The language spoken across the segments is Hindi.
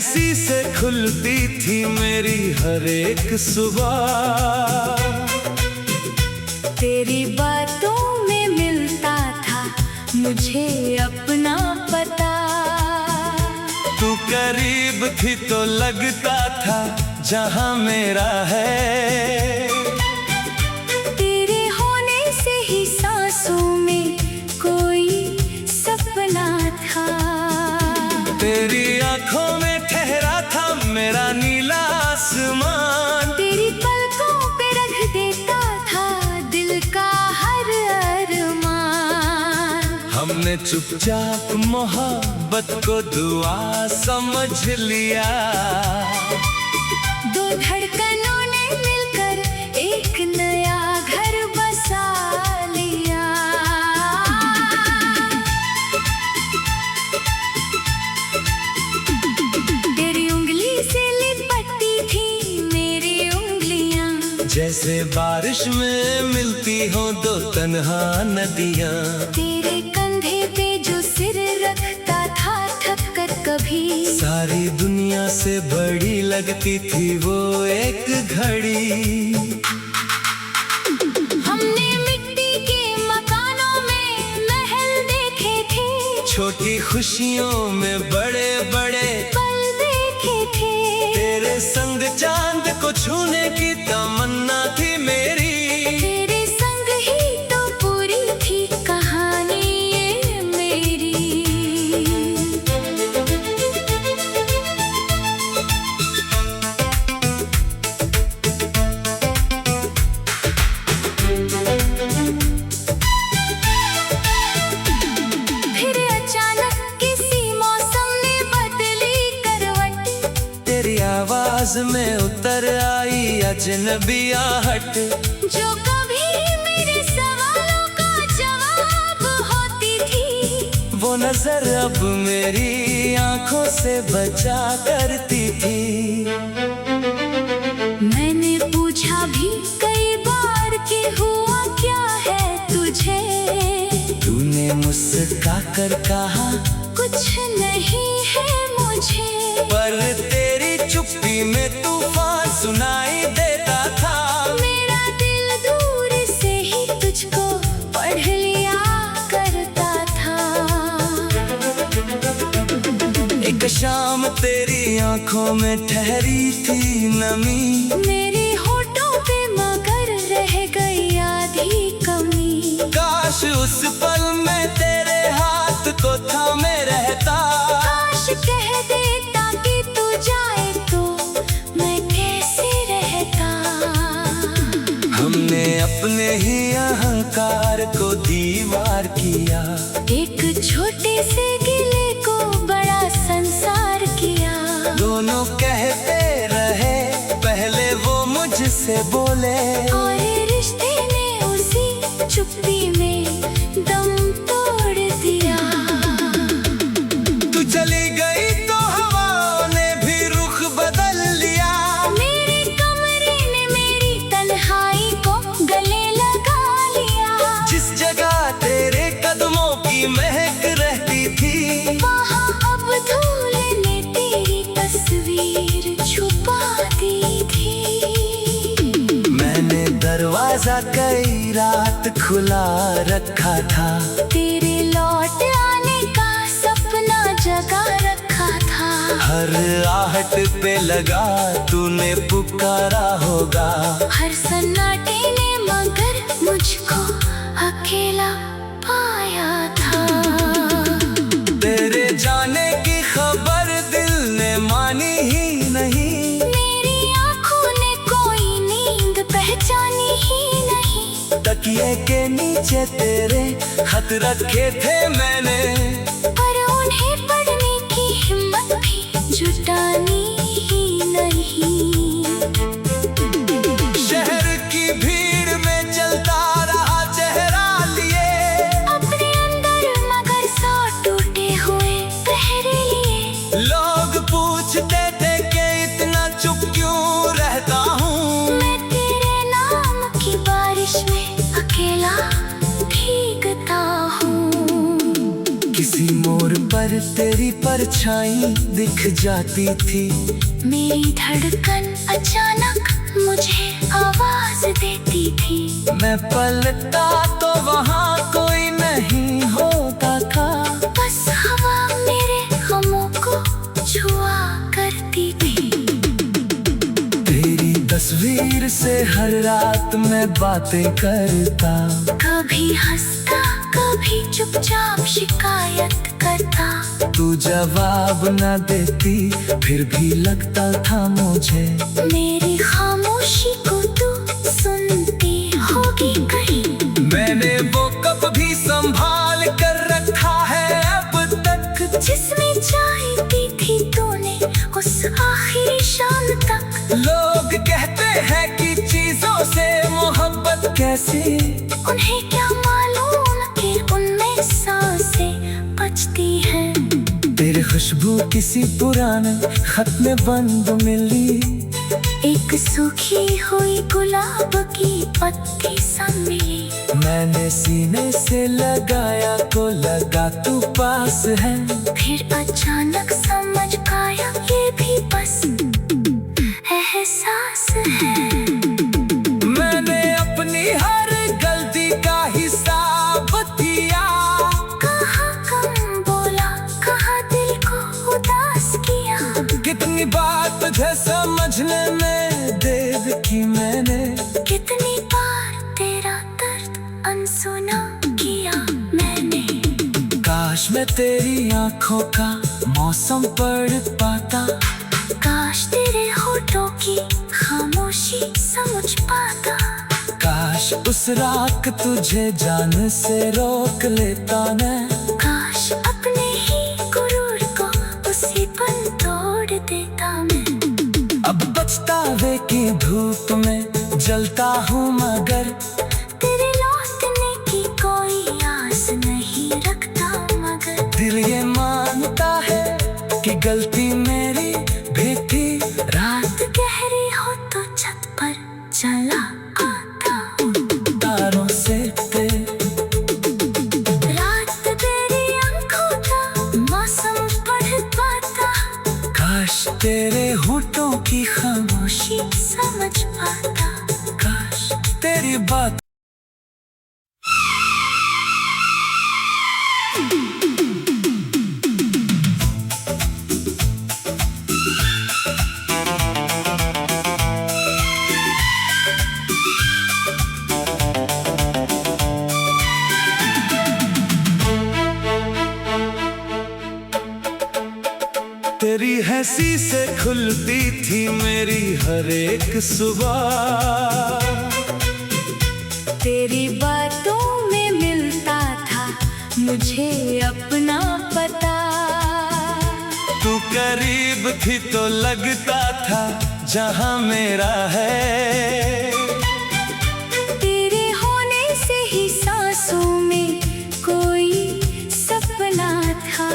इसी से खुलती थी मेरी हर एक सुबह। तेरी बातों में मिलता था मुझे अपना पता। तू करीब थी तो लगता था जहां मेरा है। तेरे होने से ही सांसों में कोई सपना था। तेरी आंखों में ठहरा था मेरा नीला आसमान। तेरी पलकों पे रख देता था दिल का हर अरमान। हमने चुपचाप मोहब्बत को दुआ समझ लिया। दो धड़कनों ने मिलकर एक नया घर बसा लिया। तेरी उंगली से लिपटती थी मेरी उंगलियां। जैसे बारिश में मिलती हो दो तन्हा नदियां। तेरे कंधे पे जो सिर रखता था थक कर कभी। सारी दुनिया से बड़ी लगती थी वो एक घड़ी। हमने मिट्टी के मकानों में महल देखे थे। छोटी खुशियों में बड़े बड़े पल देखे थे। तेरे संग चांद को छूने की तमन्ना थी मेरी। तेरे संग ही तो पूरी थी कहानी ये मेरी। फिर अचानक किसी मौसम ने बदली करवट। तेरी आवाज में उतर आई अजनबी आहट। जो कभी मेरे सवालों का जवाब होती थी। वो नजर अब मेरी आंखों से बचा करती थी। मैंने पूछा भी कई बार कि हुआ क्या है तुझे। तूने मुस्कुरा कर कहा कुछ नहीं है मुझे। पर तेरी चुप्पी में तूफान सुनाई देता था। मेरा दिल दूर से ही तुझको पढ़ लिया करता था। एक शाम तेरी आंखों में ठहरी थी नमी। मेरे होठों पे मगर रह गई आधी कमी। काश उस पल में तेरे हाथ को थामे रहता। काश कह देता कि तू जाए तो मैं कैसे रहता। हमने अपने ही अहंकार को दीवार किया। एक छोटे से गिले को बड़ा संसार किया। दोनों कहते रहे पहले वो मुझसे बोले। और रिश्ते ने उसी चुप्पी में दम तोड़ दिया। तू चली गई तो हवाओं ने भी रुख बदल लिया। मेरे कमरे ने मेरी तन्हाई को गले लगा लिया। जिस जगह तेरे कदमों की महक रहती थी। वहाँ अब धूल ने तेरी तस्वीर छुपा दी थी। मैंने दरवाजा कई रात खुला रखा था। तेरे लौट आने का सपना जगा रखा था। हर आहट पे लगा तूने पुकारा होगा। हर सन्नाटे ने मगर मुझको अकेला पाया था। तेरे जाने की खबर दिल ने मानी ही नहीं। मेरी आँखों ने कोई नींद पहचानी ही नहीं। तकिए के नीचे तेरे खत रखे थे मैंने। पर उन्हें पढ़ने की हिम्मत भी जुटानी ही नहीं। शहर की भीड़ में चलता रहा चेहरा लिए। अपने अंदर मगर सौ टूटे हुए पहरे लिए। लोग पूछते थे कि इतना चुप क्यों रहता हूँ। मैं तेरे नाम की बारिश में अकेला भीगता हूँ। किसी मोड़ पर तेरी परछाई दिख जाती थी। मेरी धड़कन अचानक मुझे आवाज देती थी। मैं पलटा तो वहाँ कोई नहीं होता था। बस हवा मेरे गमों को छुआ करती थी। तेरी तस्वीर से हर रात मैं बातें करता। कभी हंसता कभी चुपचाप शिकायत करता। तू जवाब न देती फिर भी लगता था मुझे मेरी खामोशी को तू सुनती होगी कहीं। मैंने वो कप भी संभाल कर रखा है अब तक, जिसमें चाय पी थी तूने उस आखिरी शाम तक। लोग कहते हैं कि चीजों से मोहब्बत कैसे, उन्हें क्या मालूम कि उनमें सांसें बचती हैं। तेरी खुशबू किसी पुराने खत में बंद मिली। एक सूखी हुई गुलाब की पत्ती सा मिली। मैंने सीने से लगाया को लगा तू पास है। फिर अचानक समझ पाया ये भी बस एहसास है। मैंने अपनी हर गलती का हिसाब दिया। कहाँ कम बोला कहाँ दिल को उदास किया। कितनी बात तुझे समझने में देर की मैंने। कितनी बार तेरा दर्द अनसुना किया मैंने। काश मैं तेरी आंखों का मौसम पढ़ पाता। काश तेरे होठों की खामोशी समझ पाता। काश उस रात तुझे जान से रोक लेता मैं। काश अपने ही गुरूर को उसी पल तोड़ देता मैं। अब पछतावे की धूप में जलता हूँ मगर तेरे लौटने की कोई आस नहीं रखता मगर। दिल ये मानता है कि गलती मेरी भी थी। रात गहरी हो तो छत पर चला आता हूँ। तारों से रात तेरी आंखों का मौसम पढ़ पाता। काश तेरे होठों की खामोशी, समझ पाता। काश तेरी बात। तेरी हंसी से खुलती थी मेरी हर एक सुबह। तेरी बातों में मिलता था मुझे अपना पता। तू करीब थी तो लगता था जहां मेरा है। तेरे होने से ही सांसों में कोई सपना था।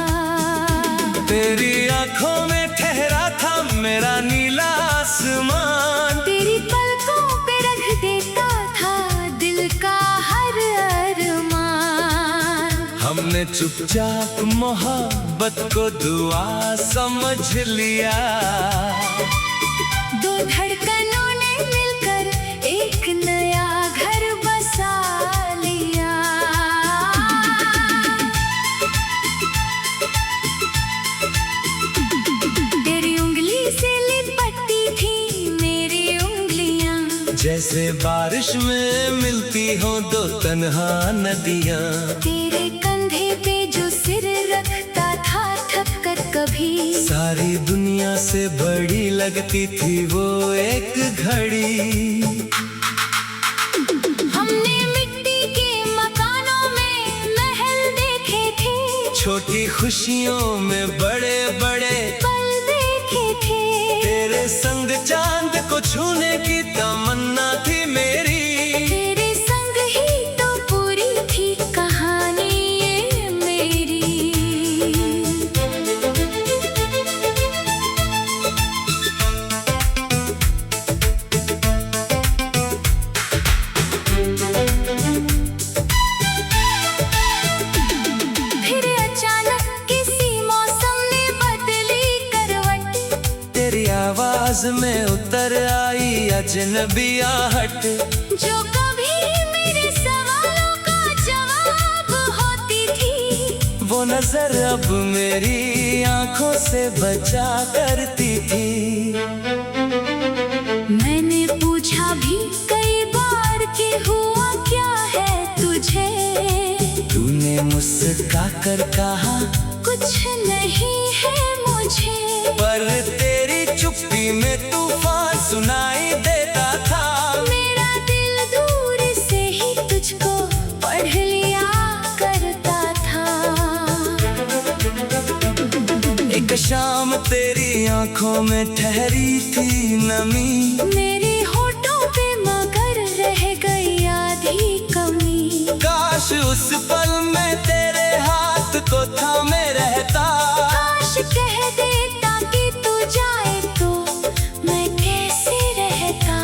तेरी आंखों में ठहरा था मेरा नीला आसमान। तेरी पलकों पे रख देता था दिल का हर अरमान। हमने चुपचाप मोहब्बत को दुआ समझ लिया। दो धड़कनों ने मिलकर एक नया घर बसा लिया। तेरी उंगली से लिपटती थी मेरी उंगलियां। जैसे बारिश में मिलती हो दो तन्हा नदियां। तेरे कंधे पे जो सिर रखता था थक कर कभी। सारी दुनिया से बड़ी लगती थी वो एक घड़ी। हमने मिट्टी के मकानों में महल देखे थे। छोटी खुशियों में बड़े बड़े पल देखे थे। तेरे संग चांद को छूने की तमन्ना थी मेरी। तेरे संग ही तो पूरी थी कहानी ये मेरी। फिर अचानक आवाज में उतर आई अजनबियाहट, जो कभी मेरे सवालों का जवाब होती थी। वो नजर अब मेरी आंखों से बचा करती थी। मैंने पूछा भी कई बार कि हुआ क्या है तुझे। तूने मुस्कुरा कर कहा कुछ नहीं है मुझे, पर तेरी चुप्पी में तूफान सुनाई देता था। मेरा दिल दूर से ही तुझको पढ़ लिया करता था। एक शाम तेरी आंखों में ठहरी थी नमी, मेरे होठों पे मगर रह गई आधी कमी। काश उस पल में तेरे हाथ को थामे रहता। काश कह देता कि तू जाए तो मैं कैसे रहता।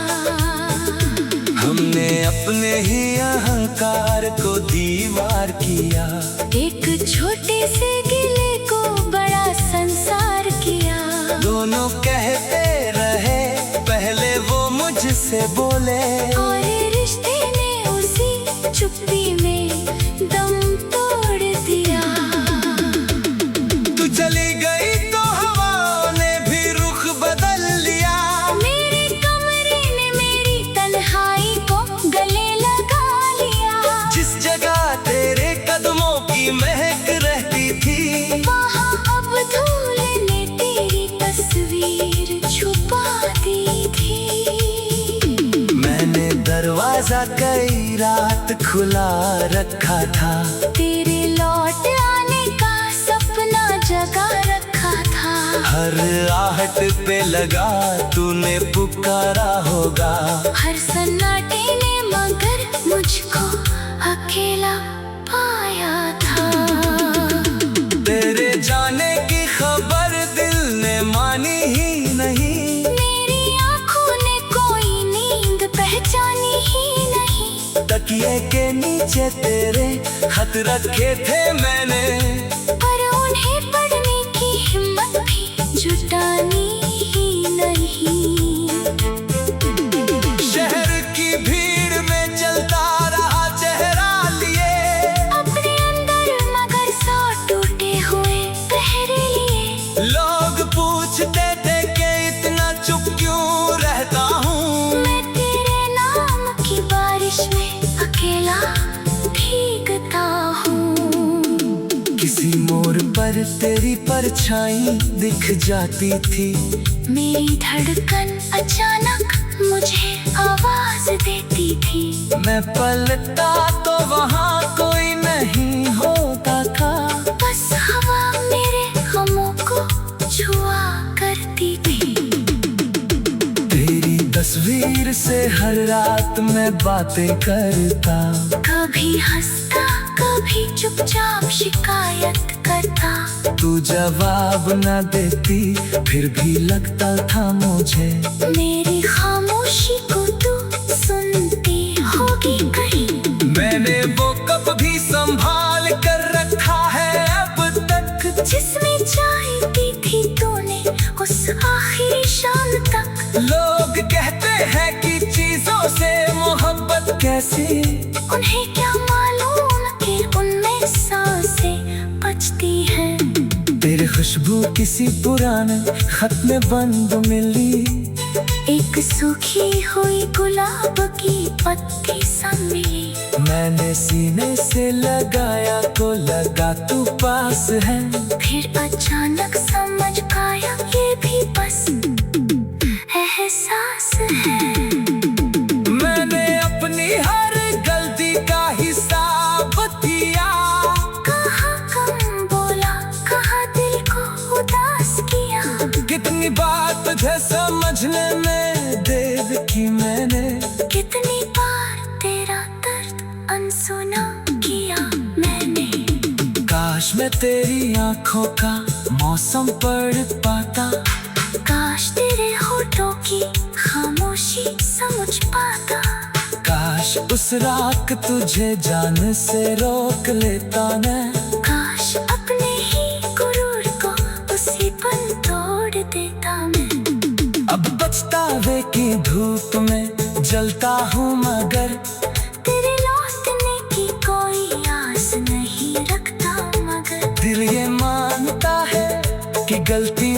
हमने अपने ही अहंकार को दीवार किया, एक छोटे से गिले को बड़ा संसार किया। दोनों कहते रहे पहले वो मुझसे बोले, और रिश्ते ने उसी चुप्पी में दम तोड़ दिया। तू चली गई तो हवा ने भी रुख बदल लिया। मेरे कमरे ने मेरी तन्हाई को गले लगा लिया। जिस जगह तेरे कदमों की महक रहती थी, वहाँ अब धूल ने तेरी तस्वीर छुपा दी थी। मैंने दरवाजा कई रात खुला रखा था। तेरे लौट आने का सपना जगा रखा था। हर आहट पे लगा तूने पुकारा होगा। हर सन्नाटे ने मगर मुझको अकेला पाया था। तेरे जाने की खबर दिल ने मानी ही नहीं। मेरी आँखों ने कोई नींद पहचानी ही नहीं। तकिए के नीचे तेरे खत रखे थे मैंने, पर उन्हें पढ़ने की हिम्मत भी जुटानी ही नहीं। शहर की भीड़ में चलता रहा चेहरा लिए, अपने अंदर मगर सौ टूटे हुए पहरे लिए। लोग पूछते थे कि इतना चुप क्यों रहता हूँ। मैं तेरे नाम की बारिश में अकेला भीगता हूँ। किसी मोड़ पर तेरी परछाई दिख जाती थी। मेरी धड़कन अचानक मुझे आवाज देती थी। मैं पलटा तो वहाँ कोई नहीं होता था। बस हवा मेरे गमों को छुआ करती थी। तेरी तस्वीर से हर रात मैं बातें करता। कभी हंसता कभी चुपचाप शिकायत करता। तू जवाब न देती फिर भी लगता था मुझे, मेरी खामोशी को तू सुनती होगी कहीं। मैंने वो कब भी संभाल कर रखा है अब तक, जिसमें चाय पी थी तूने उस आखिरी शाम तक। लोग कहते हैं कि चीजों से मोहब्बत कैसी, उन्हें क्या मालूम कि उनमें सांसें बचती हैं। तेरी खुशबू किसी पुराने खत में बंद मिली। एक सूखी हुई गुलाब की पत्ती सा मिली। मैंने सीने से लगाया तो लगा तू पास है। फिर अचानक समझ पाया ये भी बस एहसास है। मैंने अपनी हर गलती का हिसाब दिया। कहाँ कम बोला, कहाँ दिल को उदास किया। कितनी बात तुझे समझने में देर की मैंने, कितनी बार तेरा दर्द अनसुना किया मैंने। काश मैं तेरी आंखों का मौसम पढ़ पाता। काश तेरे होठों की खामोशी समझ पाता। काश उस रात तुझे जान से रोक लेता मैं। काश अपने ही गुरूर को उसी पल तोड़ देता मैं। अब पछतावे की धूप में जलता हूँ मगर तेरे लौटने की कोई आस नहीं रखता मगर दिल ये मानता है कि गलती